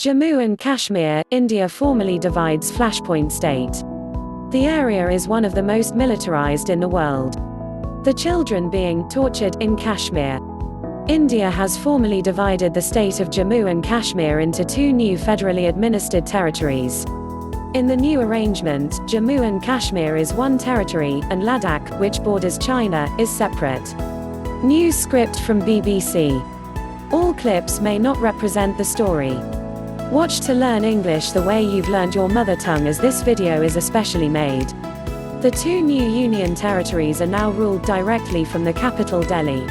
Jammu and Kashmir, India formally divides flashpoint state. The area is one of the most militarized in the world. The children being tortured in Kashmir. India has formally divided the state of Jammu and Kashmir into two new federally administered territories. In the new arrangement, Jammu and Kashmir is one territory, and Ladakh, which borders China, is separate. News script from BBC. All clips may not represent the story. Watch to learn English the way you've learned your mother tongue, as this video is especially made. The two new union territories are now ruled directly from the capital Delhi.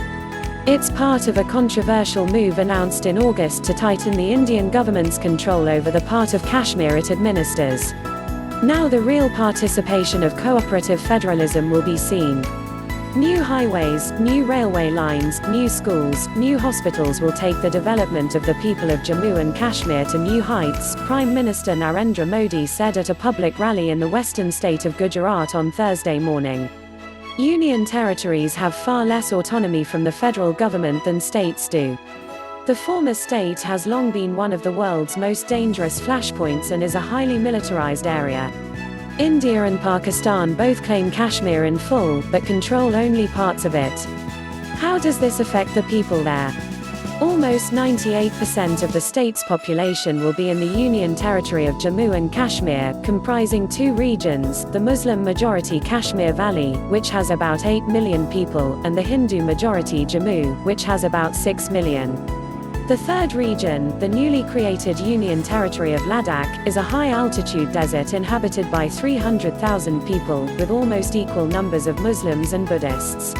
It's part of a controversial move announced in August to tighten the Indian government's control over the part of Kashmir it administers. Now the real participation of cooperative federalism will be seen. New highways, new railway lines, new schools, new hospitals will take the development of the people of Jammu and Kashmir to new heights, Prime Minister Narendra Modi said at a public rally in the western state of Gujarat on Thursday morning. Union territories have far less autonomy from the federal government than states do. The former state has long been one of the world's most dangerous flashpoints and is a highly militarized area. India and Pakistan both claim Kashmir in full, but control only parts of it. How does this affect the people there? Almost 98% of the state's population will be in the Union Territory of Jammu and Kashmir, comprising two regions, the Muslim-majority Kashmir Valley, which has about 8 million people, and the Hindu-majority Jammu, which has about 6 million. The third region, the newly created Union Territory of Ladakh, is a high-altitude desert inhabited by 300,000 people, with almost equal numbers of Muslims and Buddhists.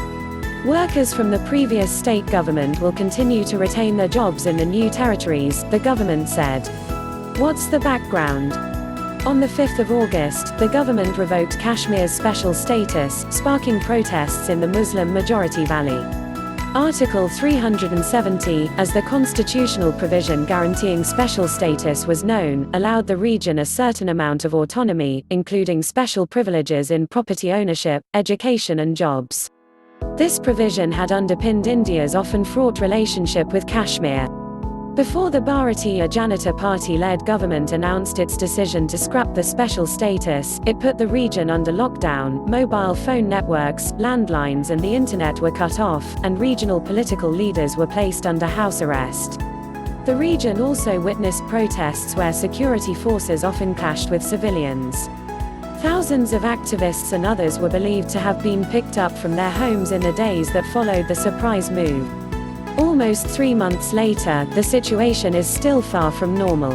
Workers from the previous state government will continue to retain their jobs in the new territories, the government said. What's the background? On the 5th of August, the government revoked Kashmir's special status, sparking protests in the Muslim-majority valley. Article 370, as the constitutional provision guaranteeing special status was known, allowed the region a certain amount of autonomy, including special privileges in property ownership, education and jobs. This provision had underpinned India's often fraught relationship with Kashmir. Before the Bharatiya Janata Party-led government announced its decision to scrap the special status, it put the region under lockdown, mobile phone networks, landlines and the internet were cut off, and regional political leaders were placed under house arrest. The region also witnessed protests where security forces often clashed with civilians. Thousands of activists and others were believed to have been picked up from their homes in the days that followed the surprise move. Almost 3 months later, the situation is still far from normal.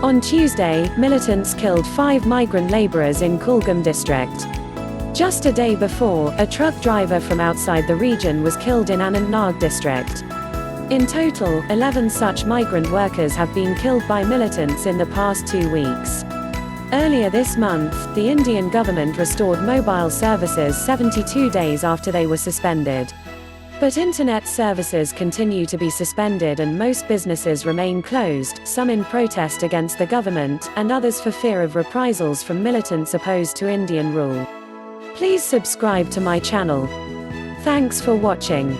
On Tuesday, militants killed 5 migrant laborers in Kulgam district. Just a day before, a truck driver from outside the region was killed in Anantnag district. In total, 11 such migrant workers have been killed by militants in the past 2 weeks. Earlier this month, the Indian government restored mobile services 72 days after they were suspended. But internet services continue to be suspended and most businesses remain closed, some in protest against the government, and others for fear of reprisals from militants opposed to Indian rule. Please subscribe to my channel. Thanks for watching.